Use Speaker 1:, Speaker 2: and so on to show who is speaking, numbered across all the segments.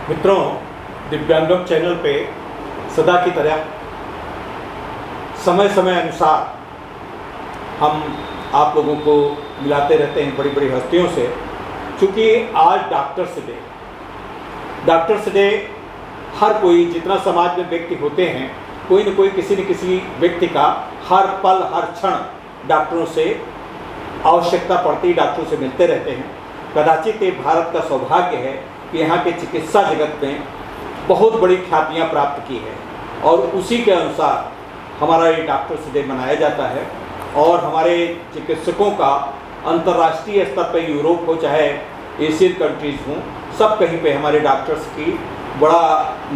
Speaker 1: मित्रों, दिव्यांगम चैनल पे सदा की तरह समय समय अनुसार हम आप लोगों को मिलाते रहते हैं बड़ी बड़ी हस्तियों से। क्योंकि आज डॉक्टर्स डे हर कोई, जितना समाज में व्यक्ति होते हैं, कोई न कोई किसी न किसी व्यक्ति का हर पल हर क्षण डॉक्टरों से आवश्यकता पड़ती, डॉक्टरों से मिलते रहते हैं। कदाचित ये भारत का सौभाग्य है कि यहाँ के चिकित्सा जगत में बहुत बड़ी ख्यातियाँ प्राप्त की है और उसी के अनुसार हमारा ये डॉक्टर्स डे मनाया जाता है। और हमारे चिकित्सकों का अंतर्राष्ट्रीय स्तर पर यूरोप हो चाहे एशियन कंट्रीज़ हों, सब कहीं पे हमारे डॉक्टर्स की बड़ा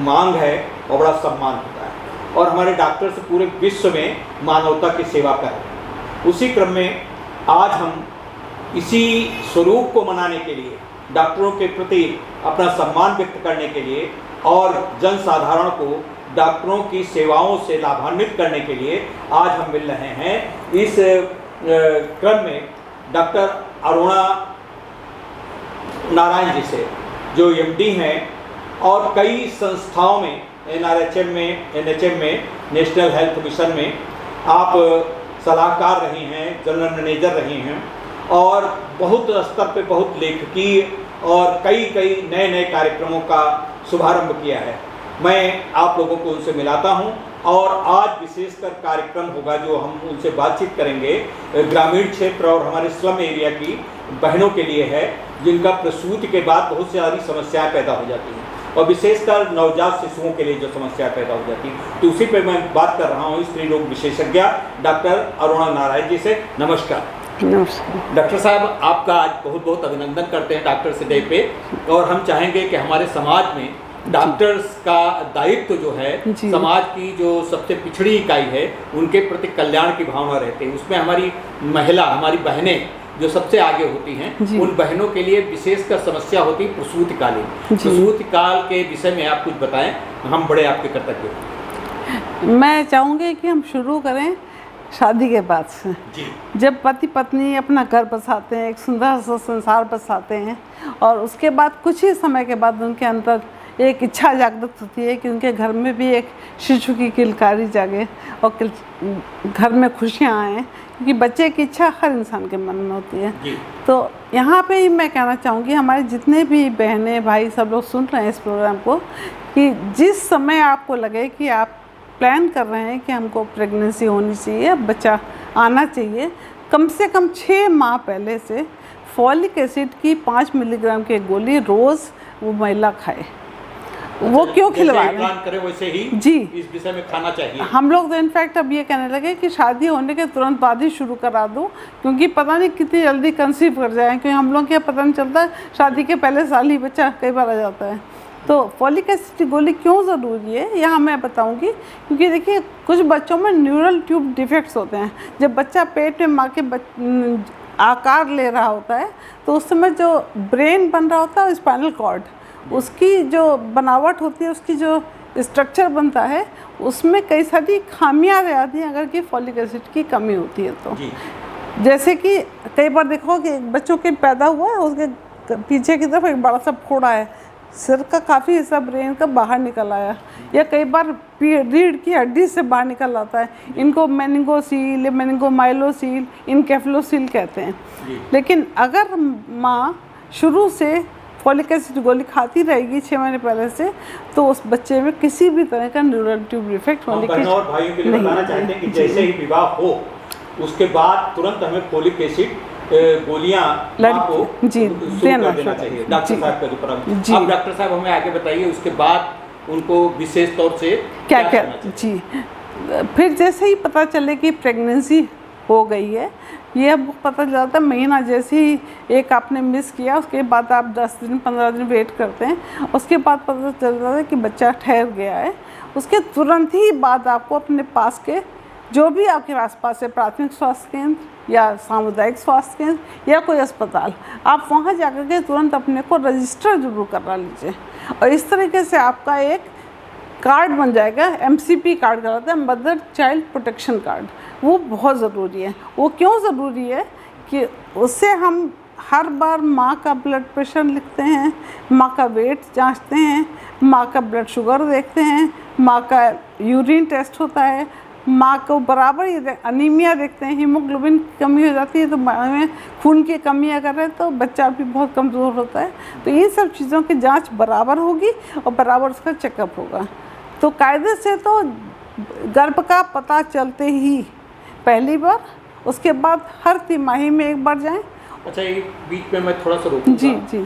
Speaker 1: मांग है और बड़ा सम्मान होता है और हमारे डॉक्टर्स पूरे विश्व में मानवता की सेवा कर रहे हैं। उसी क्रम में आज हम इसी स्वरूप को मनाने के लिए, डॉक्टरों के प्रति अपना सम्मान व्यक्त करने के लिए और जन साधारण को डॉक्टरों की सेवाओं से लाभान्वित करने के लिए आज हम मिल रहे हैं। इस क्रम में डॉक्टर अरुणा नारायण जी से, जो एमडी हैं और कई संस्थाओं में, NRHM में, NHM में, नेशनल हेल्थ मिशन में आप सलाहकार रही हैं, जनरल मैनेजर रही हैं और बहुत स्तर पे बहुत लेखकीय और कई नए नए कार्यक्रमों का शुभारंभ किया है। मैं आप लोगों को उनसे मिलाता हूं और आज विशेषकर कार्यक्रम होगा जो हम उनसे बातचीत करेंगे ग्रामीण क्षेत्र और हमारे स्लम एरिया की बहनों के लिए है, जिनका प्रसूति के बाद बहुत सारी समस्याएं पैदा हो जाती हैं और विशेषकर नवजात शिशुओं के लिए जो समस्याएं पैदा हो जाती हैं। तो उसी पर मैं बात कर रहा हूँ स्त्री रोग विशेषज्ञ डॉक्टर अरुणा नारायण जी से। नमस्कार।
Speaker 2: नमस्कार
Speaker 1: डॉक्टर साहब, आपका आज बहुत बहुत अभिनंदन करते हैं डॉक्टर्स डे पे और हम चाहेंगे कि हमारे समाज में डॉक्टर्स का दायित्व जो है, समाज की जो सबसे पिछड़ी इकाई है, उनके प्रति कल्याण की भावना रहती है। उसमें हमारी महिला, हमारी बहनें जो सबसे आगे होती हैं, उन बहनों के लिए विशेषकर समस्या होती है प्रसूतिकालीन। प्रसूति काल के विषय में आप कुछ बताएं, हम बड़े आपके कृतज्ञ हैं।
Speaker 2: मैं चाहूँगी कि हम शुरू करें शादी के बाद से। जब पति पत्नी अपना घर बसाते हैं, एक सुंदर सा संसार बसाते हैं और उसके बाद कुछ ही समय के बाद उनके अंदर एक इच्छा जागृत होती है कि उनके घर में भी एक शिशु की किलकारी जागे और घर में खुशियाँ आएँ, क्योंकि बच्चे की इच्छा हर इंसान के मन में होती है। तो यहाँ पे ही मैं कहना चाहूँगी हमारे जितने भी बहनें भाई सब लोग सुन रहे हैं इस प्रोग्राम को, कि जिस समय आपको लगे कि आप प्लान कर रहे हैं कि हमको प्रेगनेंसी होनी चाहिए, बच्चा आना चाहिए, कम से कम 6 माह पहले से फॉलिक एसिड की 5 मिलीग्राम की गोली रोज़ वो महिला खाए। वो क्यों खिलवा रहे हैं,
Speaker 1: करे वैसे ही
Speaker 2: जी
Speaker 1: इस विषय में खाना चाहिए।
Speaker 2: हम लोग तो इनफैक्ट अब ये कहने लगे कि शादी होने के तुरंत बाद ही शुरू करा दो, क्योंकि पता नहीं कितनी जल्दी कंसीव कर जाए, क्योंकि हम लोग क्या पता नहीं चलता, शादी के पहले साल ही बच्चा कई बार आ जाता है। तो फॉलिक एसिड की गोली क्यों ज़रूरी है यहाँ मैं बताऊँगी, क्योंकि देखिए कुछ बच्चों में न्यूरल ट्यूब डिफेक्ट्स होते हैं। जब बच्चा पेट में माँ के आकार ले रहा होता है तो उस समय जो ब्रेन बन रहा होता है, स्पाइनल कॉर्ड, उसकी जो बनावट होती है, उसकी जो स्ट्रक्चर बनता है, उसमें कई सारी खामियां रह जाती हैं अगर कि फॉलिक एसिड की कमी होती है। तो जैसे कि कई बार देखो कि बच्चों के पैदा हुआ है, उसके पीछे की तरफ एक बड़ा सा फोड़ा है, सिर का काफ़ी हिस्सा ब्रेन का बाहर निकल आया, या कई बार रीढ़ की हड्डी से बाहर निकल आता है। इनको मेनिंगोसील या मेनिंगोमाइलोसील, इनकेफ्लोसील कहते हैं। लेकिन अगर माँ शुरू से फॉलिक एसिड गोली खाती रहेगी 6 महीने पहले से, तो उस बच्चे में किसी भी तरह का न्यूरल ट्यूब डिफेक्ट होने की
Speaker 1: और भाइयों के लिए बताना चाहते हैं कि जैसे ही विवाह हो उसके बाद तुरंत हमें फॉलिक एसिड गोलियां आपको देना चाहिए। डॉक्टर साहब का जो अब डॉक्टर साहब हमें आगे बताइए उसके बाद उनको विशेष तौर से
Speaker 2: क्या जी। फिर जैसे ही पता चले कि प्रेगनेंसी हो गई है, ये अब पता चलता है महीना जैसे ही एक आपने मिस किया, उसके बाद आप 10 दिन 15 दिन वेट करते हैं, उसके बाद पता चलता है कि बच्चा ठहर गया है। उसके तुरंत ही बाद आपको अपने पास के जो भी आपके आसपास है, प्राथमिक स्वास्थ्य केंद्र या सामुदायिक स्वास्थ्य केंद्र या कोई अस्पताल, आप वहाँ जाकर के तुरंत अपने को रजिस्टर जरूर करवा लीजिए। और इस तरीके से आपका एक कार्ड बन जाएगा, MCP कार्ड कहलाता है, मदर चाइल्ड प्रोटेक्शन कार्ड। वो बहुत ज़रूरी है। वो क्यों ज़रूरी है कि उससे हम हर बार माँ का ब्लड प्रेशर लिखते हैं, माँ का वेट जांचते हैं, माँ का ब्लड शुगर देखते हैं, माँ का यूरिन टेस्ट होता है, माँ को बराबर ही अनीमिया देखते हैं, हीमोग्लोबिन की कमी हो जाती है तो माँ में खून की कमी अगर है तो बच्चा भी बहुत कमज़ोर होता है। तो इन सब चीज़ों की जांच बराबर होगी और बराबर उसका चेकअप होगा। तो कायदे से तो गर्भ का पता चलते ही पहली बार, उसके बाद हर तिमाही में एक बार जाएं।
Speaker 1: अच्छा, ये बीच में मैं थोड़ा सा रोकूंगा।
Speaker 2: जी जी।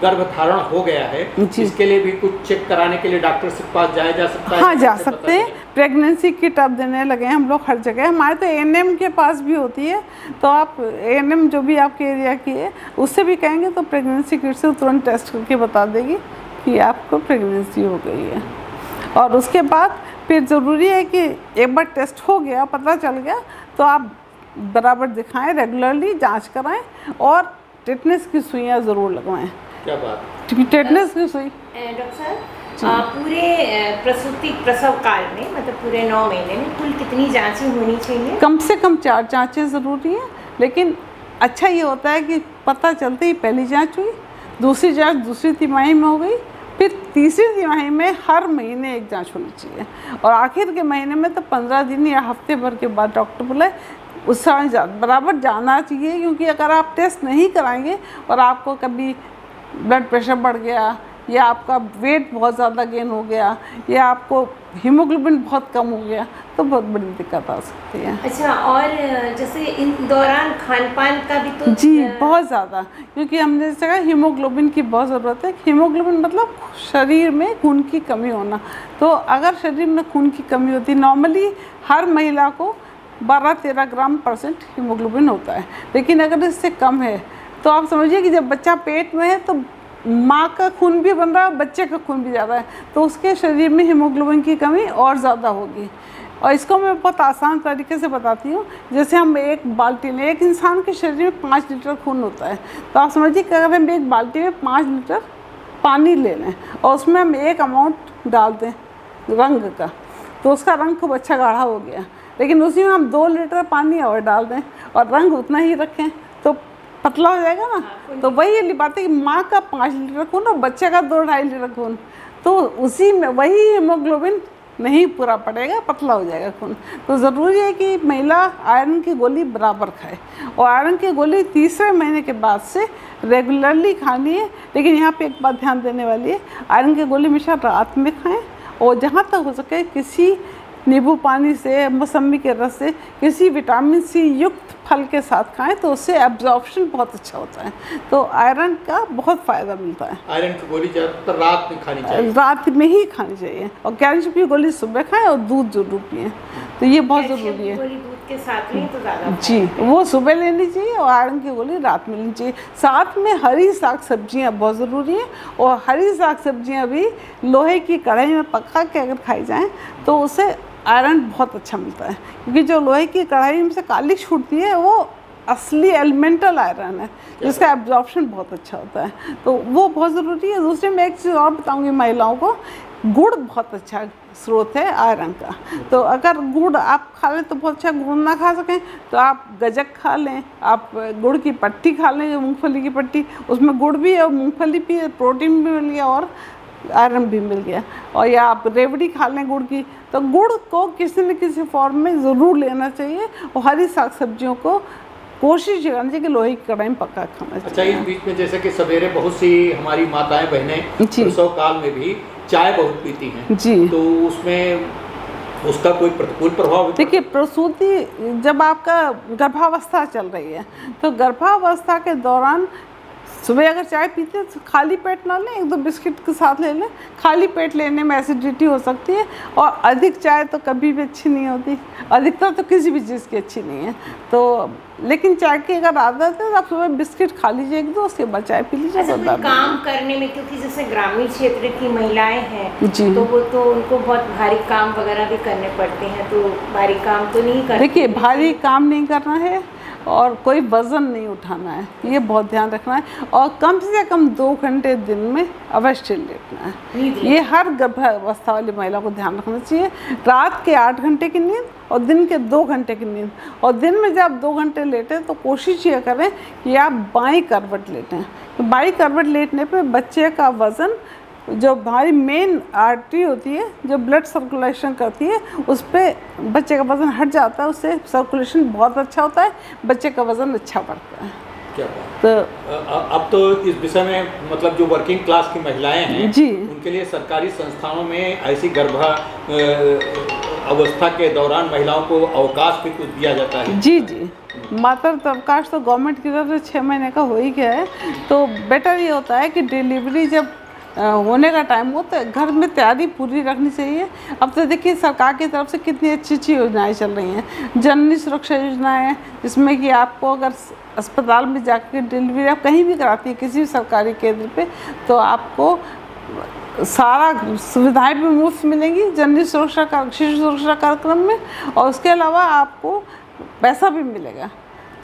Speaker 1: गर्भधारण हो गया है, इसके लिए भी कुछ चेक कराने के लिए डॉक्टर के पास जाया जा सकता है?
Speaker 2: हाँ, जा सकते हैं। प्रेगनेंसी किट अब देने लगे हैं हम लोग हर जगह। हमारे तो एएनएम के पास भी होती है, तो आप एएनएम जो भी आपके एरिया की है उससे भी कहेंगे तो प्रेगनेंसी किट से तुरंत टेस्ट करके बता देगी कि आपको प्रेगनेंसी हो गई है। और उसके बाद फिर ज़रूरी है कि एक बार टेस्ट हो गया, पता चल गया, तो आप बराबर दिखाएं, रेगुलरली जांच कराएं और टेटनस की सुइयां ज़रूर लगवाएं।
Speaker 1: क्या बात?
Speaker 2: टेटनस की सुई
Speaker 3: डॉक्टर साहब, पूरे प्रसव काल में मतलब पूरे 9 महीने में कुल कितनी जांचें होनी चाहिए?
Speaker 2: कम से कम 4 जांचें ज़रूरी हैं, लेकिन अच्छा ये होता है कि पता चलते ही पहली जांच हुई, दूसरी जांच दूसरी तिमाही में हो गई, फिर तीसरी तिमाही में हर महीने एक जांच होनी चाहिए, और आखिर के महीने में तो 15 दिन या हफ्ते भर के बाद डॉक्टर बोले उस समय बराबर जाना चाहिए। क्योंकि अगर आप टेस्ट नहीं कराएंगे और आपको कभी ब्लड प्रेशर बढ़ गया या आपका वेट बहुत ज़्यादा गेन हो गया या आपको हीमोग्लोबिन बहुत कम हो गया तो बहुत बड़ी दिक्कत आ सकती है।
Speaker 3: अच्छा, और जैसे इन दौरान खान पान का भी तो
Speaker 2: जी बहुत ज़्यादा, क्योंकि हमने जैसे कहा हीमोग्लोबिन की बहुत ज़रूरत है। हीमोग्लोबिन मतलब शरीर में खून की कमी होना। तो अगर शरीर में खून की कमी होती, नॉर्मली हर महिला को 12-13 ग्राम % हीमोग्लोबिन होता है, लेकिन अगर इससे कम है तो आप समझिए कि जब बच्चा पेट में है तो माँ का खून भी बन रहा है, बच्चे का खून भी ज़्यादा है, तो उसके शरीर में हीमोग्लोबिन की कमी और ज़्यादा होगी। और इसको मैं बहुत आसान तरीके से बताती हूँ। जैसे हम एक बाल्टी में, एक इंसान के शरीर में 5 लीटर खून होता है, तो आप समझिए कि अगर हम एक बाल्टी में 5 लीटर पानी ले लें और उसमें हम एक अमाउंट डाल दें रंग का, तो उसका रंग खूब अच्छा गाढ़ा हो गया। लेकिन उसी में हम 2 लीटर पानी और डाल दें और रंग उतना ही रखें तो पतला हो जाएगा ना। तो वही बात है कि माँ का 5 लीटर खून और बच्चे का 2-2.5 लीटर खून, तो उसी में वही हीमोग्लोबिन नहीं पूरा पड़ेगा, पतला हो जाएगा खून। तो ज़रूरी है कि महिला आयरन की गोली बराबर खाए, और आयरन की गोली तीसरे महीने के बाद से रेगुलरली खानी है। लेकिन यहाँ पे एक बात ध्यान देने वाली है, आयरन की गोली हमेशा रात में खाएँ, और जहाँ तक हो सके किसी नींबू पानी से, मौसमी के रस से, किसी विटामिन सी युक्त फल के साथ खाएं, तो उससे एब्जॉर्प्शन बहुत अच्छा होता है। तो आयरन का बहुत फ़ायदा मिलता है।
Speaker 1: आयरन की गोली ज़्यादातर रात में खानी चाहिए,
Speaker 2: रात में ही खानी चाहिए, और कैल्शियम की गोली सुबह खाएं और दूध जरूर पिएं, तो ये बहुत ज़रूरी है।
Speaker 3: गोली दूध के साथ लें तो ज़्यादा
Speaker 2: जी, वो सुबह लेनी चाहिए और आयरन की गोली रात में लेनी चाहिए। साथ में हरी साग सब्जियाँ बहुत ज़रूरी हैं, और हरी साग सब्जियाँ भी लोहे की कढ़ाई में पका के अगर खाई जाएँ तो उससे आयरन बहुत अच्छा मिलता है। क्योंकि जो लोहे की कढ़ाई में से काली छूटती है वो असली एलिमेंटल आयरन है, जिसका एब्जॉर्प्शन बहुत अच्छा होता है, तो वो बहुत ज़रूरी है। दूसरे में एक चीज़ और बताऊंगी महिलाओं को, गुड़ बहुत अच्छा स्रोत है आयरन का। तो अगर गुड़ आप खा लें तो बहुत अच्छा, गुड़ ना खा सकें तो आप गज्जक खा लें, आप गुड़ की पट्टी खा लें, जो मूंगफली की पट्टी, उसमें गुड़ भी है और मूंगफली भी है, प्रोटीन भी मिल गया और आयरन भी मिल गया। और या आप रेवड़ी खा लें गुड़ की, तो गुड़ को किसी न किसी फॉर्म में ज़रूर लेना चाहिए, और हरी साग सब्जियों को कोशिश करनी चाहिए कि लोहे की कढ़ाई में पका खाना चाहिए।
Speaker 1: अच्छा, इस बीच में जैसे कि सवेरे बहुत सी हमारी माताएं बहनें प्रसव काल में भी चाय बहुत पीती हैं
Speaker 2: जी,
Speaker 1: तो उसमें उसका कोई प्रतिकूल प्रभाव?
Speaker 2: देखिए, प्रसूति जब आपका गर्भावस्था चल रही है तो गर्भावस्था के दौरान सुबह अगर चाय पीते हैं तो खाली पेट ना लें, 1-2 बिस्किट के साथ ले लें। खाली पेट लेने में एसिडिटी हो सकती है, और अधिक चाय तो कभी भी अच्छी नहीं होती, अधिकतर तो किसी भी चीज़ की अच्छी नहीं है। तो लेकिन चाय की अगर आदत है तो आप सुबह बिस्किट खा लीजिए 1-2, उसके बाद चाय पी लीजिए।
Speaker 3: अच्छा, कोई काम करने में, क्योंकि जैसे ग्रामीण क्षेत्र की महिलाएं हैं
Speaker 2: जी,
Speaker 3: तो वो तो उनको बहुत भारी काम वगैरह भी करने पड़ते हैं, तो भारी काम तो नहीं करते।
Speaker 2: देखिए, भारी काम नहीं करना है, और कोई वज़न नहीं उठाना है, ये बहुत ध्यान रखना है। और कम से कम 2 घंटे दिन में अवश्य लेटना है। ये हर गर्भावस्था वाली महिला को ध्यान रखना चाहिए। रात के 8 घंटे की नींद और दिन के 2 घंटे की नींद। और दिन में जब 2 घंटे लेटें तो कोशिश ये करें कि आप बाईं करवट लेटें। तो बाईं करवट लेटने पे बच्चे का वज़न, जो हमारी मेन आर्टरी होती है जो ब्लड सर्कुलेशन करती है, उस पर बच्चे का वज़न हट जाता है, उससे सर्कुलेशन बहुत अच्छा होता है, बच्चे का वज़न अच्छा बढ़ता है।
Speaker 1: क्या बात।
Speaker 2: तो
Speaker 1: अब तो इस विषय में मतलब जो वर्किंग क्लास की महिलाएं हैं
Speaker 2: जी,
Speaker 1: उनके लिए सरकारी संस्थानों में ऐसी अवस्था के दौरान महिलाओं को अवकाश भी कुछ दिया जाता है।
Speaker 2: जी जी, मातृत्व अवकाश तो गवर्नमेंट की तरफ से 6 महीने का हो ही गया है। तो बेटर ये होता है कि डिलीवरी जब होने का टाइम हो तो घर में तैयारी पूरी रखनी चाहिए। अब तो देखिए सरकार की तरफ से कितनी अच्छी अच्छी योजनाएं चल रही हैं। जननी सुरक्षा योजना है, जिसमें कि आपको अगर अस्पताल में जाकर डिलीवरी आप कहीं भी कराती है किसी भी सरकारी केंद्र पे, तो आपको सारा सुविधाएं भी मुफ्त मिलेंगी जननी सुरक्षा शिशु सुरक्षा कार्यक्रम में, और उसके अलावा आपको पैसा भी मिलेगा,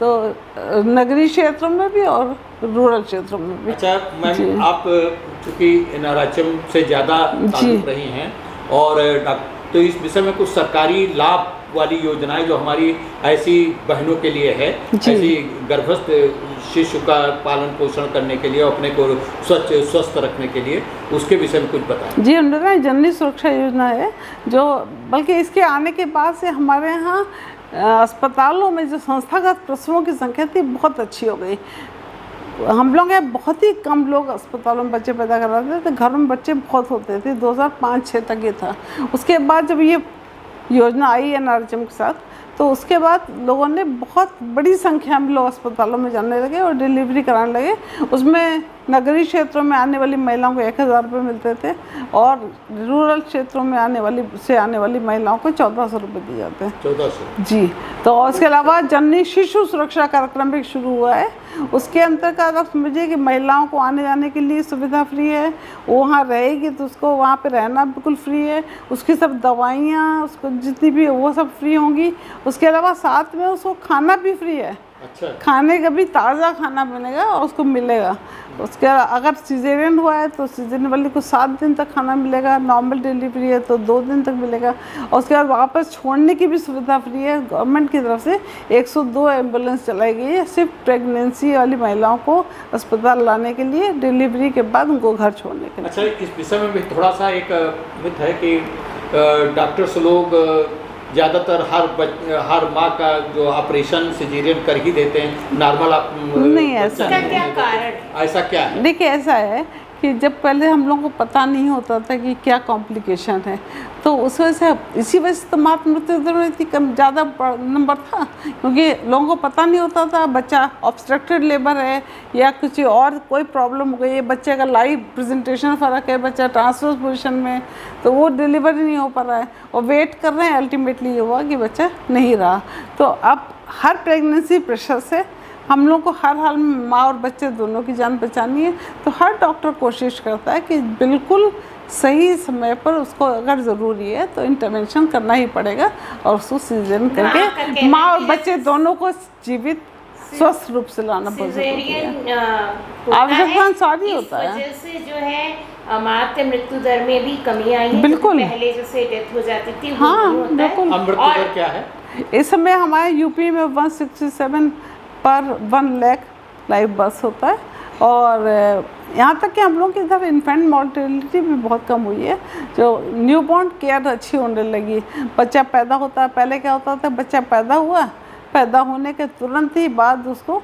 Speaker 2: तो नगरीय क्षेत्रों में भी और रूरल क्षेत्रों में भी।
Speaker 1: अच्छा मैम, आप चूँकि NRHM से ज़्यादा ताल्लुक़ रही हैं और तो इस विषय में कुछ सरकारी लाभ वाली योजनाएं जो हमारी ऐसी बहनों के लिए है, ऐसी गर्भस्थ शिशु का पालन पोषण करने के लिए, अपने को स्वस्थ रखने के लिए, उसके विषय में कुछ बताएं।
Speaker 2: जी, उन्होंने जननी सुरक्षा योजना है जो, बल्कि इसके आने के बाद से हमारे यहाँ अस्पतालों में जो संस्थागत प्रसवों की संख्या थी बहुत अच्छी हो गई। हम लोग यहाँ बहुत ही कम लोग अस्पतालों में बच्चे पैदा कराते थे, घरों में बच्चे बहुत होते थे। 2005-06 तक ये था। उसके बाद जब ये योजना आई NRHM के साथ, तो उसके बाद लोगों ने बहुत बड़ी संख्या में लोग अस्पतालों में जाने लगे और डिलीवरी कराने लगे। उसमें नगरीय क्षेत्रों में आने वाली महिलाओं को 1000 रुपये मिलते थे और रूरल क्षेत्रों में आने वाली महिलाओं को 1400 रुपये दिए जाते हैं।
Speaker 1: 1400
Speaker 2: जी। तो उसके अलावा जननी शिशु सुरक्षा कार्यक्रम भी शुरू हुआ है। उसके अंतर्गत आप समझिए कि महिलाओं को आने जाने के लिए सुविधा फ्री है। वो वहाँ रहेगी तो उसको वहाँ पे रहना बिल्कुल फ्री है। उसकी सब दवाइयाँ, उसको जितनी भी वो सब फ्री होंगी। उसके अलावा साथ में उसको खाना भी फ्री है।
Speaker 1: अच्छा।
Speaker 2: खाने का भी ताज़ा खाना बनेगा और उसको मिलेगा। उसके अगर सिजेरियन हुआ है तो सिजेरियन वाले को 7 दिन तक खाना मिलेगा, नॉर्मल डिलीवरी है तो 2 दिन तक मिलेगा। और उसके बाद वापस छोड़ने की भी सुविधा फ्री है। गवर्नमेंट की तरफ से 102 एम्बुलेंस चलाई गई है सिर्फ प्रेगनेंसी वाली महिलाओं को अस्पताल लाने के लिए, डिलीवरी के बाद उनको घर छोड़ने के लिए।
Speaker 1: अच्छा, इस विषय में भी थोड़ा सा एक मिथ है कि डॉक्टर्स लोग ज़्यादातर हर माँ का जो ऑपरेशन सिजेरियन कर ही देते हैं, नॉर्मल
Speaker 2: नहीं, ऐसा
Speaker 3: क्या कारण है?
Speaker 1: ऐसा क्या है?
Speaker 2: देखिए, ऐसा है कि जब पहले हम लोगों को पता नहीं होता था कि क्या कॉम्प्लिकेशन है, तो उस वजह से इसी वजह से तो मातृ मृत्यु दर में इतनी कम ज़्यादा नंबर था, क्योंकि लोगों को पता नहीं होता था बच्चा ऑब्स्ट्रक्टेड लेबर है या कुछ और कोई प्रॉब्लम हो गई है, बच्चे का लाइव प्रेजेंटेशन फ़र्क है, बच्चा ट्रांसवर्स पोजीशन में, तो वो डिलीवरी नहीं हो पा रहा है और वेट कर रहे हैं। अल्टीमेटली ये हुआ कि बच्चा नहीं रहा। तो अब हर प्रेगनेंसी प्रेशर से हम लोग को हर हाल में माँ और बच्चे दोनों की जान बचानी है। तो हर डॉक्टर कोशिश करता है कि बिल्कुल सही समय पर उसको अगर ज़रूरी है तो इंटरवेंशन करना ही पड़ेगा और उसको सीजन करके माँ और बच्चे दोनों को जीवित स्वस्थ रूप से लाना बहुत जरूरी है। आवश्यकता अनुसार ही होता है।
Speaker 3: इस वजह से जो है मातृ मृत्यु दर में भी कमी आई है।
Speaker 2: बिल्कुल।
Speaker 3: पहले जैसे डेथ हो जाती थी,
Speaker 2: हाँ, बिल्कुल।
Speaker 1: मृत्यु दर क्या है
Speaker 2: इस समय? हमारे यूपी में 167 पर 1 लाख लाइव बर्थ होता है और यहाँ तक कि हम लोग के इधर इन्फेंट मॉर्टेलिटी भी बहुत कम हुई है। जो न्यूबॉर्न केयर अच्छी होने लगी। बच्चा पैदा होता है, पहले क्या होता था, बच्चा पैदा हुआ, पैदा होने के तुरंत ही बाद उसको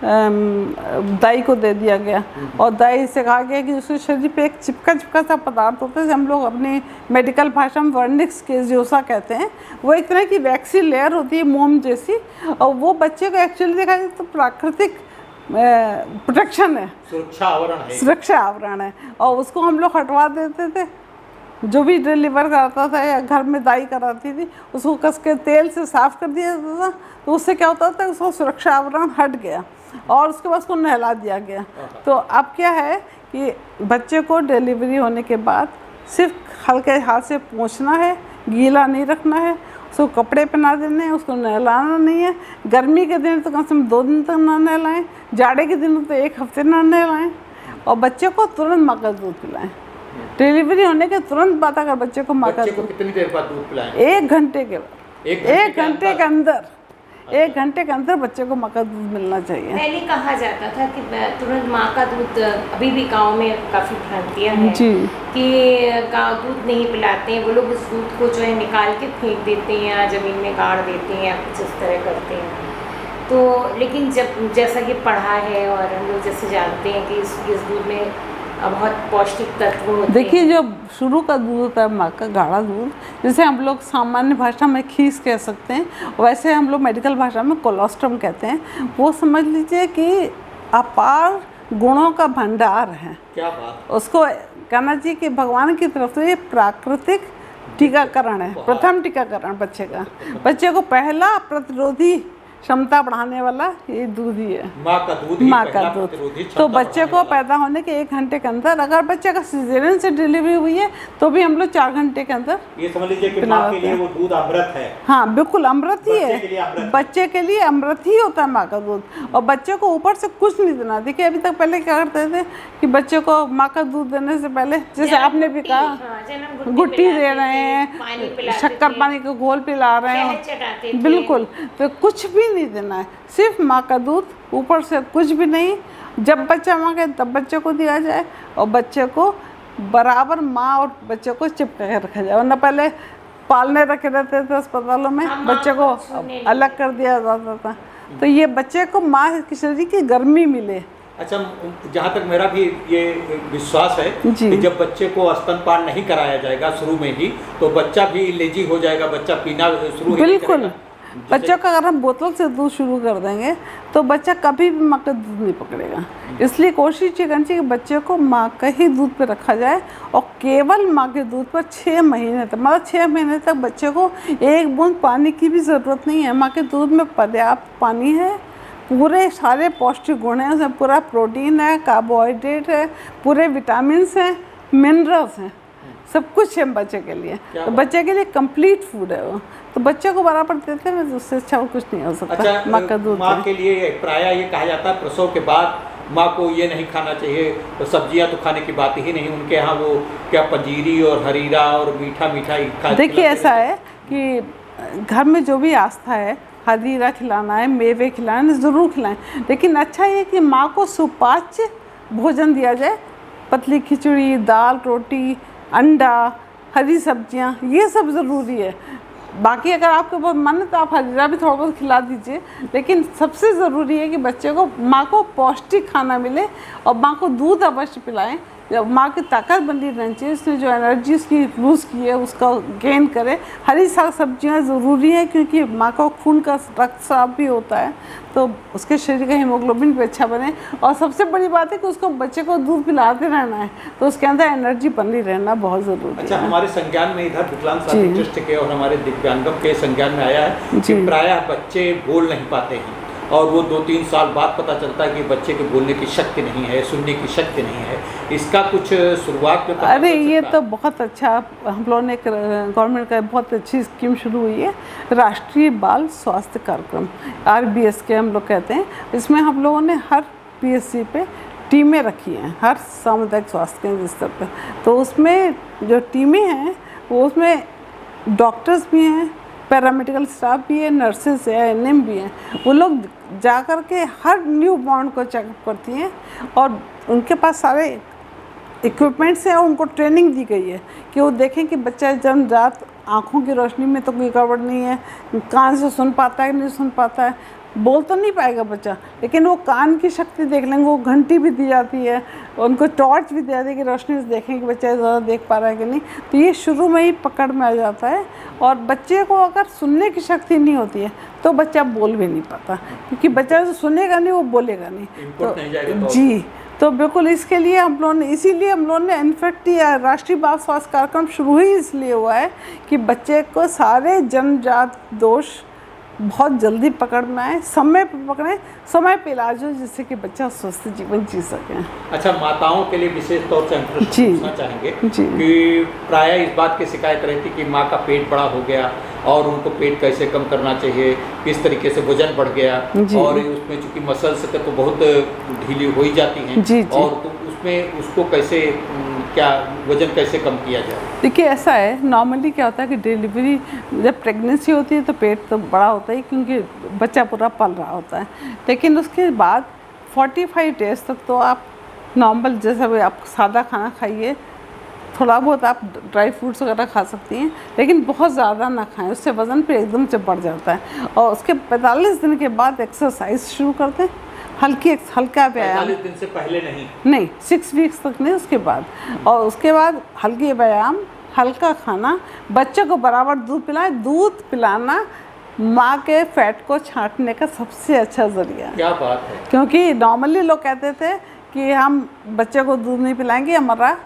Speaker 2: दाई को दे दिया गया और दाई से कहा गया कि उसके शरीर पे एक चिपका सा पदार्थ होता है, हम लोग अपनी मेडिकल भाषा में वर्निक्स केजियोसा कहते हैं। वो एक तरह की वैक्सी लेयर होती है मोम जैसी, और वो बच्चे को एक्चुअली देखा जाए तो प्राकृतिक प्रोटेक्शन है, सुरक्षा आवरण है। और उसको हम लोग हटवा देते थे। जो भी डिलीवर कराता था या घर में दाई कराती थी उसको कस के तेल से साफ़ कर दिया जाता था, तो उससे क्या होता था, उसका सुरक्षा आवरण हट गया और उसके बाद उसको नहला दिया गया। तो अब क्या है कि बच्चे को डिलीवरी होने के बाद सिर्फ हल्के हाथ से पोंछना है, गीला नहीं रखना है, उसको कपड़े पहना देने हैं, उसको नहलाना नहीं है। गर्मी के दिन तो कम से कम 2 दिन तक ना नहलाएं, जाड़े के दिन तो 1 हफ्ते ना नहलाएं, और बच्चे को तुरंत माँ का दूध पिलाएं। डिलीवरी होने के तुरंत बाद अगर बच्चे को माँ का दूध,
Speaker 1: कितनी देर बाद दूध पिलाएं?
Speaker 2: 1 घंटे के बाद, 1 घंटे के अंदर, 1 घंटे के अंदर बच्चे को माँ का दूध मिलना चाहिए।
Speaker 3: पहले कहा जाता था कि तुरंत माँ का दूध, अभी भी गांव में काफ़ी भ्रांतियाँ हैं
Speaker 2: जी,
Speaker 3: कि गाँव दूध नहीं पिलाते हैं, वो लोग उस दूध को जो है निकाल के फेंक देते हैं या ज़मीन में गाड़ देते हैं या कुछ इस तरह करते हैं। तो लेकिन जब जैसा कि पढ़ा है और हम लोग जैसे जानते हैं कि इस दूध में बहुत पौष्टिक तत्व होते हैं।
Speaker 2: देखिए जो शुरू का दूध होता है माँ का गाढ़ा दूध, जिसे हम लोग सामान्य भाषा में खीस कह सकते हैं, वैसे हम लोग मेडिकल भाषा में कोलोस्ट्रम कहते हैं। वो समझ लीजिए कि अपार गुणों का भंडार है।
Speaker 1: क्या बात।
Speaker 2: उसको कहना चाहिए कि भगवान की तरफ से ये प्राकृतिक टीकाकरण है, प्रथम टीकाकरण बच्चे का। बच्चे को पहला प्रतिरोधी क्षमता बढ़ाने वाला ये दूध ही है,
Speaker 1: माँ का दूध ही
Speaker 2: माँ का
Speaker 1: पहला
Speaker 2: दूध।
Speaker 1: प्रतिरोधी क्षमता
Speaker 2: तो बच्चे
Speaker 1: बढ़ाने
Speaker 2: को
Speaker 1: वाला।
Speaker 2: पैदा होने के 1 घंटे के अंदर, अगर बच्चे का सिजेरियन से डिलीवरी हुई है तो भी हम लोग 4 घंटे के अंदर,
Speaker 1: ये समझ लीजिए कि माँ के लिए वो दूध अमृत है।
Speaker 2: हाँ बिल्कुल अमृत ही
Speaker 1: बच्चे के लिए अमृत
Speaker 2: है,
Speaker 1: है।
Speaker 2: बच्चे के लिए अमृत ही होता है माँ का दूध। और बच्चे को ऊपर से कुछ नहीं देना। देखिए अभी तक पहले क्या करते थे कि बच्चे को माँ का दूध देने से पहले, जैसे आपने भी कहा, गुट्टी दे रहे हैं, शक्कर पानी का घोल पिला रहे हैं, बिल्कुल, तो कुछ भी नहीं देना है, सिर्फ माँ का दूध, ऊपर से कुछ भी नहीं। जब बच्चा मांगे तब बच्चे को दिया जाए, और बच्चे को बराबर माँ और बच्चे को चिपका के रखा जाए। वरना पहले पालने रखे रहते थे अस्पतालों में, बच्चे को अलग कर दिया जाता था। तो ये बच्चे को माँ के शरीर की गर्मी मिले।
Speaker 1: अच्छा, जहाँ तक मेरा भी ये विश्वास है कि जब बच्चे को स्तनपान नहीं कराया जाएगा शुरू में ही, तो बच्चा भी लेजी हो जाएगा, बच्चा पीना शुरू ही नहीं
Speaker 2: बिल्कुल।
Speaker 1: करेगा।
Speaker 2: बच्चों का अगर हम बोतल से दूध शुरू कर देंगे तो बच्चा कभी भी माँ का दूध नहीं पकड़ेगा। इसलिए कोशिश ये करनी चाहिए कि बच्चे को माँ का ही दूध पे रखा जाए, और केवल माँ के दूध पर 6 महीने तक, मतलब 6 महीने तक बच्चे को 1 बूंद पानी की भी ज़रूरत नहीं है। माँ के दूध में पर्याप्त पानी है, पूरे सारे पौष्टिक गुण हैं, उसमें पूरा प्रोटीन है, कार्बोहाइड्रेट है, पूरे विटामिन्स हैं, मिनरल्स हैं, सब कुछ है बच्चे के लिए। तो बच्चे के लिए कंप्लीट फूड है वो। तो बच्चे को बराबर देते हैं, तो उससे अच्छा कुछ नहीं हो सकता।
Speaker 1: अच्छा,
Speaker 2: माँ का दूध
Speaker 1: माँ के लिए प्रायः ये कहा जाता है प्रसव के बाद माँ को ये नहीं खाना चाहिए, तो सब्जियाँ तो खाने की बात ही नहीं। उनके यहाँ वो क्या पंजीरी और हरीरा और मीठा मीठा
Speaker 2: देखिए ऐसा है कि घर में जो भी आस्था है, हरीरा खिलाना है, मेवे खिलाना है, ज़रूर खिलाएं, लेकिन अच्छा ये कि माँ को सुपाच्य भोजन दिया जाए। पतली खिचड़ी, दाल, रोटी, अंडा, हरी सब्जियाँ, ये सब ज़रूरी है। बाकी अगर आपके बहुत मन है तो आप हरीरा भी थोड़ा बहुत खिला दीजिए, लेकिन सबसे ज़रूरी है कि बच्चे को, माँ को पौष्टिक खाना मिले, और माँ को दूध अवश्य पिलाएं। जब माँ की ताकत बनी रहनी चाहिए, उसने जो एनर्जी उसकी लूज़ की है उसका गेन करे। हरी साग सब्जियाँ ज़रूरी हैं, क्योंकि माँ का खून का रक्तस्राव भी होता है, तो उसके शरीर का हीमोग्लोबिन भी अच्छा बने। और सबसे बड़ी बात है कि उसको, बच्चे को दूध पिलाते रहना है, तो उसके अंदर एनर्जी बनी रहना बहुत ज़रूरी है।
Speaker 1: अच्छा, हमारे संज्ञान में इधर विकलांग साथी ट्रस्ट के और हमारे दिव्यांगों के संज्ञान में आया है कि प्रायः बच्चे बोल नहीं पाते हैं, और वो 2-3 साल बाद पता चलता है कि बच्चे के बोलने की शक्ति नहीं है, सुनने की शक्ति नहीं है। इसका कुछ शुरुआत में?
Speaker 2: अरे ये तो बहुत अच्छा, हम लोगों ने गवर्नमेंट का बहुत अच्छी स्कीम शुरू हुई है, राष्ट्रीय बाल स्वास्थ्य कार्यक्रम, RBS के हम लोग कहते हैं। इसमें हम लोगों ने हर PSC पे टीमें रखी हैं, हर सामुदायिक स्वास्थ्य केंद्र स्तर पर। तो उसमें जो टीमें हैं वो, उसमें डॉक्टर्स भी हैं, पैरामेडिकल स्टाफ भी है, नर्सेस है, NM भी हैं। वो लोग जा कर के हर न्यू बॉर्न को चेकअप करती हैं, और उनके पास सारे इक्विपमेंट्स हैं, और उनको ट्रेनिंग दी गई है कि वो देखें कि बच्चा जन्मजात आँखों की रोशनी में तो कोई गड़बड़ नहीं है, कान से सुन पाता है कि नहीं सुन पाता है। बोल तो नहीं पाएगा बच्चा, लेकिन वो कान की शक्ति देख लेंगे, वो घंटी भी दी जाती है, उनको टॉर्च भी दी जाती है कि रोशनी से देखें कि बच्चा ज़्यादा देख पा रहा है कि नहीं। तो ये शुरू में ही पकड़ में आ जाता है। और बच्चे को अगर सुनने की शक्ति नहीं होती है तो बच्चा बोल भी नहीं पाता, क्योंकि बच्चा जो सुनेगा नहीं वो बोलेगा नहीं। तो जी, तो बिल्कुल इसके लिए हम लोगों ने, इसीलिए हम लोगों ने इनफैक्ट राष्ट्रीय बाल स्वास्थ्य कार्यक्रम शुरू ही इसलिए हुआ है कि बच्चे को सारे जन्मजात दोष बहुत जल्दी पकड़ में आए, समय पर पकड़ें, समय पर इलाज हो, जिससे कि बच्चा स्वस्थ जीवन जी सके।
Speaker 1: अच्छा, माताओं के लिए विशेष तौर से हम प्रश्न
Speaker 2: जी।
Speaker 1: पूछना चाहेंगे
Speaker 2: जी।
Speaker 1: कि प्रायः इस बात की शिकायत रहती कि माँ का पेट बड़ा हो गया और उनको पेट कैसे कम करना चाहिए, किस तरीके से वजन बढ़ गया,
Speaker 2: जी।
Speaker 1: और उसमें चूंकि मसल्स तो बहुत ढीली हो ही जाती हैं,
Speaker 2: जी, जी।
Speaker 1: और तो उसमें उसको कैसे क्या वजन कैसे कम किया जाए?
Speaker 2: देखिए, ऐसा है, नॉर्मली क्या होता है कि डिलीवरी जब प्रेगनेंसी होती है तो पेट तो बड़ा होता है, क्योंकि बच्चा पूरा पल रहा होता है। लेकिन उसके बाद 45 डेज़ तक तो आप नॉर्मल जैसा भी आप सादा खाना खाइए, थोड़ा बहुत आप ड्राई फ्रूट्स वगैरह खा सकती हैं, लेकिन बहुत ज़्यादा ना खाएं, उससे वज़न पे एकदम से बढ़ जाता है। और उसके 45 दिन के बाद एक्सरसाइज शुरू कर दें, हल्का व्यायाम।
Speaker 1: 45 दिन से पहले नहीं?
Speaker 2: नहीं, 6 वीक्स तक नहीं, उसके बाद। और उसके बाद हल्के व्यायाम, हल्का खाना, बच्चे को बराबर दूध पिलाएं। दूध पिलाना माँ के फैट को छांटने का सबसे अच्छा ज़रिया है।
Speaker 1: क्या बात है!
Speaker 2: क्योंकि नॉर्मली लोग कहते थे कि हम बच्चे को दूध नहीं पिलाएंगे, हमारा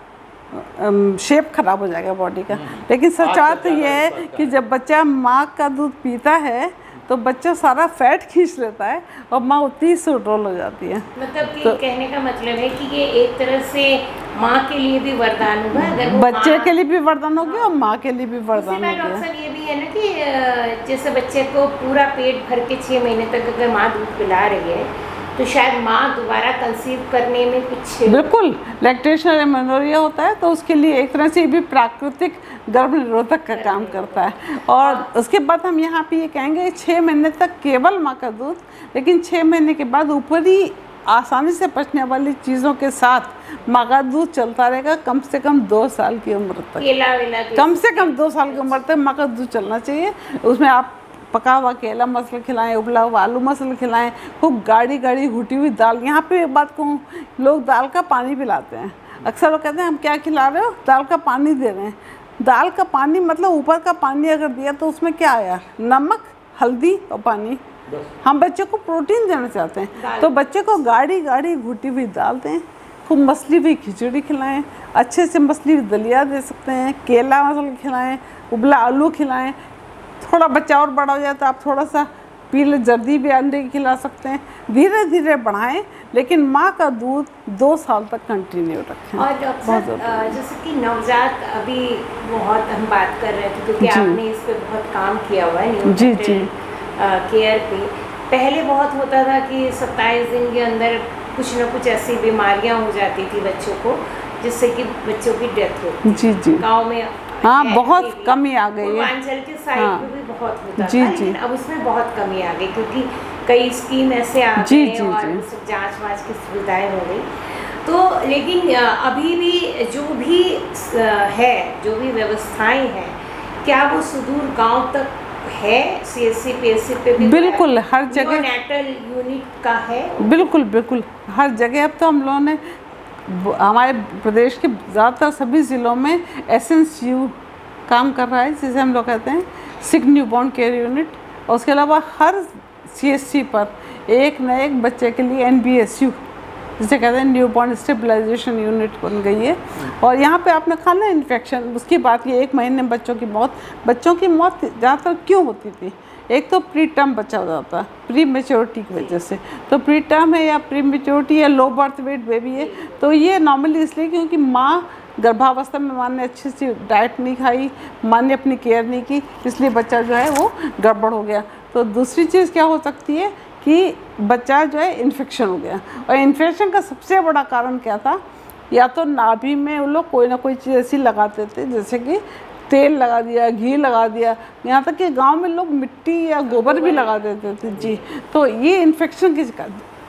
Speaker 2: शेप खराब हो जाएगा बॉडी का। लेकिन सच बात तो ये है कि जब बच्चा माँ का दूध पीता है तो बच्चा सारा फैट खींच लेता है और माँ उतनी सुडौल हो जाती है।
Speaker 3: मतलब कि कहने का मतलब है कि ये एक तरह से माँ के लिए भी वरदान होगा, अगर वो
Speaker 2: बच्चे के लिए भी वरदान हो गया और माँ के लिए भी वरदान हो
Speaker 3: डॉक्टर
Speaker 2: गया।
Speaker 3: साहब ये भी है ना कि जैसे बच्चे को पूरा पेट भर के 6 महीने तक अगर माँ दूध पिला रही है तो शायद माँ दोबारा कंसीव करने में कुछ
Speaker 2: बिल्कुल लैक्टेशन एमेनोरिया होता है, तो उसके लिए एक तरह से ये भी प्राकृतिक गर्भ निरोधक का काम करता है। और उसके बाद हम यहाँ पे ये कहेंगे 6 महीने तक केवल माँ का दूध, लेकिन 6 महीने के बाद ऊपरी आसानी से पचने वाली चीज़ों के साथ माँ का दूध चलता रहेगा, कम से कम 2 साल की उम्र तक।
Speaker 3: केला वेला
Speaker 2: कम से कम 2 साल की उम्र तक माँ का दूध चलना चाहिए। उसमें आप पका हुआ केला मसल खिलाएं, उबला हुआ आलू मसल खिलाएं, खूब गाढ़ी गाढ़ी घुटी हुई दाल। यहाँ पे एक बात कहूँ, लोग दाल का पानी पिलाते हैं। अक्सर लोग कहते हैं हम क्या खिला रहे हो, दाल का पानी दे रहे हैं। दाल का पानी मतलब ऊपर का पानी अगर दिया तो उसमें क्या आया, नमक, हल्दी और पानी। हम बच्चे को प्रोटीन देना चाहते हैं तो बच्चे को गाढ़ी गाढ़ी घुटी हुई दाल दें, खूब मसली हुई खिचड़ी खिलाएं, अच्छे से मसली हुई दलिया दे सकते हैं, केला मसल खिलाएं, उबला आलू खिलाएं। थोड़ा बच्चा और बड़ा हो जाए तो आप थोड़ा सा पीले जर्दी भी अंडे की खिला सकते हैं। धीरे धीरे बढ़ाएं, लेकिन माँ का दूध 2 साल तक कंटिन्यू रखें।
Speaker 3: और डॉक्टर जैसे कि नवजात अभी बहुत हम बात कर रहे थे, क्योंकि आपने इस पे बहुत काम किया हुआ है
Speaker 2: जी जी
Speaker 3: केयर पे। पहले बहुत होता था कि 27 दिन के अंदर कुछ ना कुछ ऐसी बीमारियां हो जाती थी बच्चों को, जिससे कि बच्चों की डेथ होती।
Speaker 2: जी जी
Speaker 3: गाँव में
Speaker 2: हाँ बहुत कमी आ गई है।
Speaker 3: पूर्वांचल के साइड में भी बहुत होता
Speaker 2: जी,
Speaker 3: था,
Speaker 2: जी।
Speaker 3: लेकिन अब उसमें बहुत कमी आ गई, क्योंकि कई स्कीम ऐसे आ
Speaker 2: जी,
Speaker 3: गए
Speaker 2: जी,
Speaker 3: और
Speaker 2: जी।
Speaker 3: सब जांच वाँच की सुविधाएं हो गई। तो लेकिन अभी भी जो भी है, जो भी व्यवस्थाएं हैं, क्या वो सुदूर गांव तक है? CSC PSC पे भी
Speaker 2: बिल्कुल हर जगह
Speaker 3: नेटल यूनिट का है।
Speaker 2: बिल्कुल बिल्कुल हर जगह। अब तो हम लोगों ने हमारे प्रदेश के ज़्यादातर सभी ज़िलों में SNCU काम कर रहा है, जिसे हम लोग कहते हैं सिक न्यूबॉर्न केयर यूनिट। और उसके अलावा हर CSC पर एक न एक बच्चे के लिए NBSU, जिसे कहते हैं न्यूबॉर्न स्टेबलाइजेशन यूनिट बन गई है। और यहाँ पे आपने खाना इन्फेक्शन, उसकी बात की 1 महीने में बच्चों की मौत ज़्यादातर क्यों होती थी? एक तो प्री टर्म बच्चा हो जाता है, प्री मेच्योरिटी की वजह से। तो प्री टर्म है या प्री मेच्योरिटी या लो बर्थ वेट बेबी है, तो ये नॉर्मली इसलिए क्योंकि माँ गर्भावस्था में माँ ने अच्छी सी डाइट नहीं खाई, माँ ने अपनी केयर नहीं की, इसलिए बच्चा जो है वो गड़बड़ हो गया। तो दूसरी चीज़ क्या हो सकती है कि बच्चा जो है इन्फेक्शन हो गया। और इन्फेक्शन का सबसे बड़ा कारण क्या था, या तो नाभि में वो लोग कोई ना कोई चीज़ ऐसी लगाते थे, जैसे कि तेल लगा दिया, घी लगा दिया, यहाँ तक कि गांव में लोग मिट्टी या गोबर भी लगा देते थे। जी, तो ये इन्फेक्शन की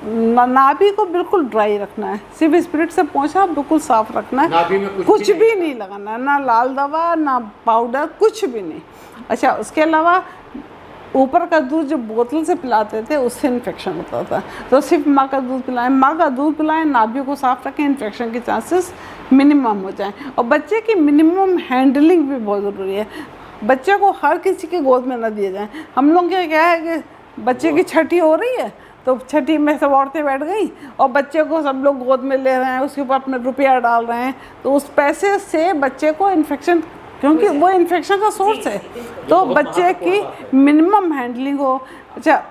Speaker 2: नाभि को बिल्कुल ड्राई रखना है, सिर्फ स्पिरिट से पोंछा बिल्कुल साफ रखना है,
Speaker 1: नाभि में
Speaker 2: कुछ भी नहीं लगाना, ना लाल दवा ना पाउडर, कुछ भी नहीं। अच्छा, उसके अलावा ऊपर का दूध जो बोतल से पिलाते थे उससे इन्फेक्शन होता था, तो सिर्फ माँ का दूध पिलाएं, माँ का दूध पिलाएं, नाभि को साफ रखें, इन्फेक्शन के चांसेस मिनिमम हो जाएं। और बच्चे की मिनिमम हैंडलिंग भी बहुत ज़रूरी है। बच्चे को हर किसी के गोद में ना दिए जाएं। हम लोग क्या है कि बच्चे की छठी हो रही है तो छठी में सब औरतें बैठ गई और बच्चे को सब लोग गोद में ले रहे हैं, उसके ऊपर अपने रुपया डाल रहे हैं, तो उस पैसे से बच्चे को इन्फेक्शन क्योंकि वो इन्फेक्शन का सोर्स है। तो
Speaker 1: बहुत
Speaker 2: बच्चे की
Speaker 1: महत्वपूर्ण बात है।
Speaker 2: मिनिमम हैंडलिंग हो। अच्छा,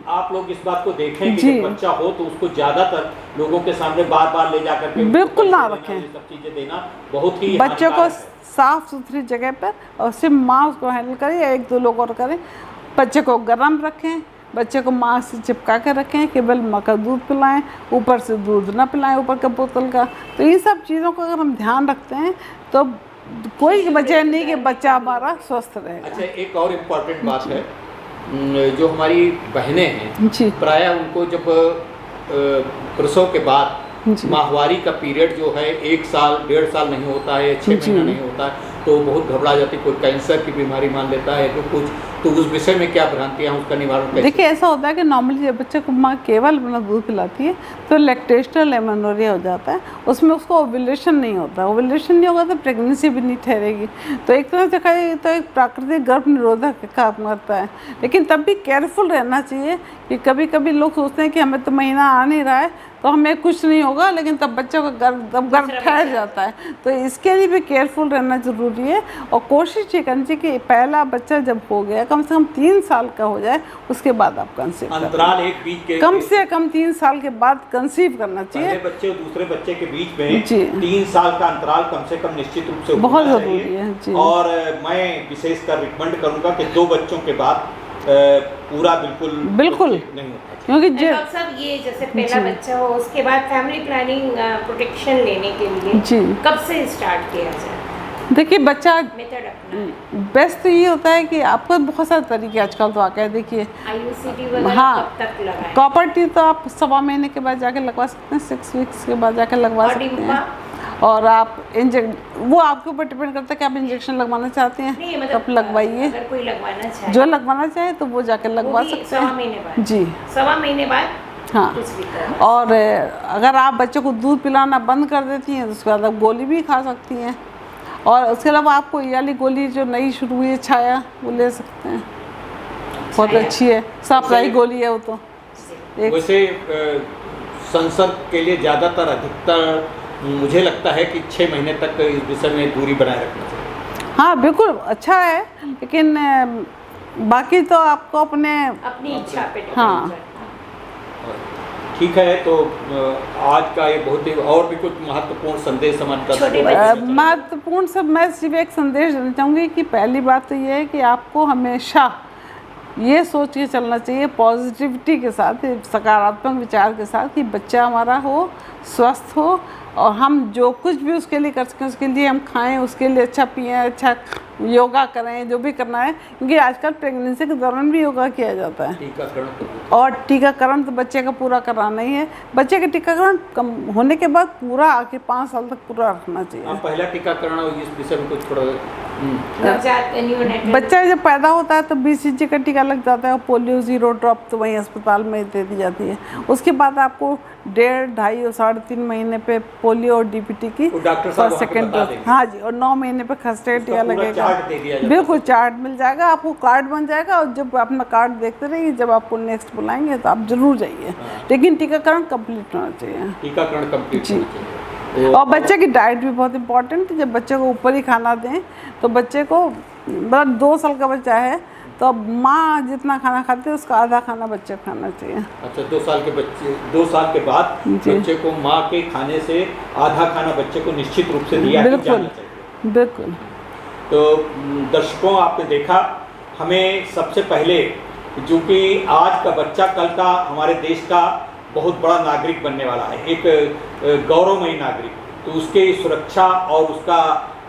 Speaker 1: आप लोग इस बात को देखें कि
Speaker 2: जी।
Speaker 1: जब बच्चा हो तो उसको ज्यादातर लोगों के सामने बार बार ले जाकर के
Speaker 2: बिल्कुल
Speaker 1: उसको
Speaker 2: ना
Speaker 1: पैसे
Speaker 2: रखें।
Speaker 1: देना, ये सब चीजें देना बहुत ही
Speaker 2: बच्चों को
Speaker 1: हानिकारक है।
Speaker 2: साफ सुथरी जगह पर और सिर्फ माँ उसको हैंडल करे या 1-2 लोग और करें। बच्चे को गर्म रखें, बच्चे को माँ से चिपका के रखें, केवल माँ का दूध पिलाएं, ऊपर से दूध ना पिलाएं ऊपर का बोतल का। तो इन सब चीज़ों का अगर हम ध्यान रखते हैं तो कोई वजह नहीं कि बच्चा हमारा स्वस्थ रहेगा।
Speaker 1: अच्छा, एक और इम्पोर्टेंट बात है, जो हमारी बहनें हैं
Speaker 2: जी
Speaker 1: प्रायः उनको जब प्रसव के बाद
Speaker 2: जी
Speaker 1: माहवारी का पीरियड जो है 1 साल 1.5 साल नहीं होता है, 6
Speaker 2: जी।
Speaker 1: महीना नहीं होता है, तो बहुत घबरा जाती, कोई कैंसर की बीमारी मान लेता है तो कुछ, तो उस विषय में क्या भ्रांतियाँ हैं, उसका निवारण कैसे?
Speaker 2: देखिए, ऐसा होता है कि नॉर्मली जब बच्चे को माँ केवल अपना दूध पिलाती है तो लैक्टेशनल एमेनोरिया हो जाता है, उसमें उसको ओव्यूलेशन नहीं होता। ओव्यूलेशन नहीं होगा तो प्रेगनेंसी भी नहीं ठहरेगी। तो एक तरह से देखा जाए तो एक प्राकृतिक गर्भ निरोधक काम करता है। लेकिन तब भी केयरफुल रहना चाहिए कि कभी कभी लोग सोचते हैं कि हमें तो महीना आ नहीं रहा है तो हमें कुछ नहीं होगा, लेकिन तब बच्चों का गर्भ ठहर जाता है। तो इसके लिए भी केयरफुल रहना ज़रूरी है और कोशिश ये करनी चाहिए कि पहला बच्चा जब हो गया कम से कम 3 साल का हो जाए, उसके बाद आप कंसीव करें।
Speaker 1: अंतराल एक बीच के
Speaker 2: कम से कम 3 साल के बाद कंसीव करना चाहिए।
Speaker 1: पहले बच्चे और दूसरे बच्चे के बीच में
Speaker 2: जी।
Speaker 1: 3 साल का अंतराल कम से कम निश्चित रूप से
Speaker 2: बहुत
Speaker 1: होना
Speaker 2: ज़रूरी
Speaker 1: चाहिए।
Speaker 2: है जी।
Speaker 1: और मैं विशेषकर रिकमेंड करूंगा कि 2 बच्चों के बाद पूरा बिल्कुल
Speaker 2: नहीं होता क्योंकि
Speaker 3: डॉक्टर साहब, ये जैसे पहला बच्चा हो उसके बाद फैमिली प्लानिंग प्रोटेक्शन लेने के लिए
Speaker 2: जी
Speaker 3: कब से स्टार्ट किया जाए?
Speaker 2: देखिए, बच्चा
Speaker 3: मेथड अपना
Speaker 2: बेस्ट तो ये होता है कि आपको बहुत सारे तरीके आजकल तो आ गए। देखिए,
Speaker 3: IUCD वगैरह
Speaker 2: हाँ,
Speaker 3: कब तक लगाएं?
Speaker 2: कॉपर टी तो आप 1.25 महीने के बाद जाके लगवा सकते हैं, 6 वीक्स के बाद जाके लगवा
Speaker 3: और
Speaker 2: सकते
Speaker 3: डिम्पा?
Speaker 2: हैं। और आप वो आपके ऊपर डिपेंड करता है कि आप इंजेक्शन लगवाना चाहते हैं
Speaker 3: नहीं,
Speaker 2: तो
Speaker 3: मतलब
Speaker 2: आप लगवाइए।
Speaker 3: अगर कोई लगवाना चाहे
Speaker 2: जो लगवाना चाहे तो वो जाके लगवा
Speaker 3: वो भी
Speaker 2: सकते
Speaker 3: 1.25 महीने
Speaker 2: हैं
Speaker 3: बाद?
Speaker 2: जी
Speaker 3: 1.25 महीने बाद
Speaker 2: हाँ।
Speaker 3: कुछ भी करें।
Speaker 2: और अगर आप बच्चों को दूध पिलाना बंद कर देती हैं तो उसके बाद आप गोली भी खा सकती हैं। और उसके अलावा आपको ये वाली गोली जो नई शुरू हुई है छाया, वो ले सकते हैं, बहुत
Speaker 3: छाया?
Speaker 2: अच्छी है, साप्ताहिक गोली है वो तो। एक
Speaker 1: वैसे संसर्ग के लिए ज़्यादातर अधिकतर मुझे लगता है कि 6 महीने तक इस विषय में दूरी बनाए रखना चाहिए।
Speaker 2: हाँ बिल्कुल अच्छा है, लेकिन बाकी तो आपको अपने
Speaker 3: अपनी इच्छा पे डिपेंड
Speaker 2: हाँ।
Speaker 3: करता है।
Speaker 1: ठीक है, तो आज का ये बहुत ही और भी कुछ महत्वपूर्ण संदेश हमारे
Speaker 3: छोटे
Speaker 1: दर्शकों को
Speaker 3: बच्चे-
Speaker 1: देना चाहिए।
Speaker 2: महत्वपूर्ण सब मैं सिर्फ एक संदेश देना चाहूँगी कि पहली बात तो ये है कि आपको हमेशा ये सोच के चलना चाहिए पॉजिटिविटी के साथ, सकारात्मक विचार के साथ कि बच्चा हमारा हो, स्वस्थ हो और हम जो कुछ भी उसके लिए कर सकें उसके लिए हम खाएं, उसके लिए अच्छा पिएं, अच्छा योगा करें, जो भी करना है, क्योंकि आजकल प्रेगनेंसी के दौरान भी योगा किया जाता है।
Speaker 1: टीकाकरण
Speaker 2: और टीकाकरण तो बच्चे का पूरा कराना ही है। बच्चे का टीकाकरण कम होने के बाद पूरा आके 5 साल तक पूरा रखना चाहिए।
Speaker 1: आप पहला टीकाकरण और इस विषय में कुछ थोड़ा
Speaker 3: नवजात neonatal-
Speaker 2: बच्चा जब पैदा होता है तो BCG का टीका लग जाता है और पोलियो 0 ड्रॉप तो वहीं अस्पताल में दे दी जाती है। उसके बाद आपको 1.5, 2.5 और 3.5 महीने पे पोलियो और DPT की
Speaker 1: वो डॉक्टर साहब वहाँ पे
Speaker 2: सेकेंड
Speaker 1: बता
Speaker 2: डोज,
Speaker 1: देंगे।
Speaker 2: हाँ जी, और 9 महीने पे खसरे का टीका
Speaker 1: पूरा
Speaker 2: लगेगा।
Speaker 1: चार्ट दे दिया जाता है।
Speaker 2: बिल्कुल चार्ट मिल जाएगा आपको, कार्ड बन जाएगा और जब अपना कार्ड देखते रहिए, जब आपको नेक्स्ट बुलाएंगे तो आप जरूर जाइए, लेकिन टीकाकरण कंप्लीट होना चाहिए।
Speaker 1: टीकाकरण कंप्लीट
Speaker 2: जी।
Speaker 1: होना चाहिए।
Speaker 2: और बच्चे की डाइट भी बहुत इंपॉर्टेंट है। जब बच्चे को ऊपर ही खाना दें तो बच्चे को, मतलब 2 साल का बच्चा है तो अब माँ जितना खाना खाती है उसका आधा खाना बच्चे को खाना चाहिए।
Speaker 1: अच्छा, 2 साल के बच्चे 2 साल के बाद
Speaker 2: जी।
Speaker 1: बच्चे को माँ के खाने से आधा खाना बच्चे को निश्चित रूप से दिया ही
Speaker 2: बिल्कुल
Speaker 1: जाना चाहिए।
Speaker 2: बिल्कुल।
Speaker 1: तो दर्शकों, आपने देखा, हमें सबसे पहले, क्योंकि आज का बच्चा कल का हमारे देश का बहुत बड़ा नागरिक बनने वाला है, एक गौरवमयी नागरिक, तो उसके सुरक्षा और उसका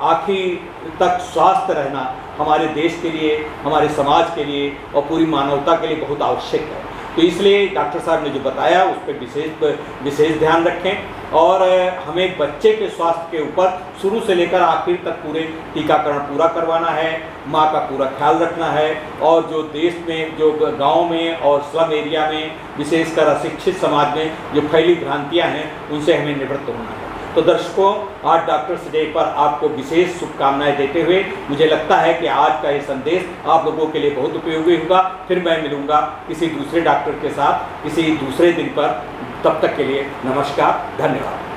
Speaker 1: आखिर तक स्वास्थ्य रहना हमारे देश के लिए, हमारे समाज के लिए और पूरी मानवता के लिए बहुत आवश्यक है। तो इसलिए डॉक्टर साहब ने जो बताया उस पर विशेष ध्यान रखें और हमें बच्चे के स्वास्थ्य के ऊपर शुरू से लेकर आखिर तक पूरे टीकाकरण पूरा करवाना है, माँ का पूरा ख्याल रखना है और जो देश में, जो गांव में और स्लम एरिया में, विशेषकर अशिक्षित समाज में जो फैली भ्रांतियाँ हैं उनसे हमें निवृत्त होना है। तो दर्शकों, आज डॉक्टर्स डे पर आपको विशेष शुभकामनाएं देते हुए मुझे लगता है कि आज का ये संदेश आप लोगों के लिए बहुत उपयोगी होगा। फिर मैं मिलूंगा किसी दूसरे डॉक्टर के साथ किसी दूसरे दिन पर। तब तक के लिए नमस्कार, धन्यवाद।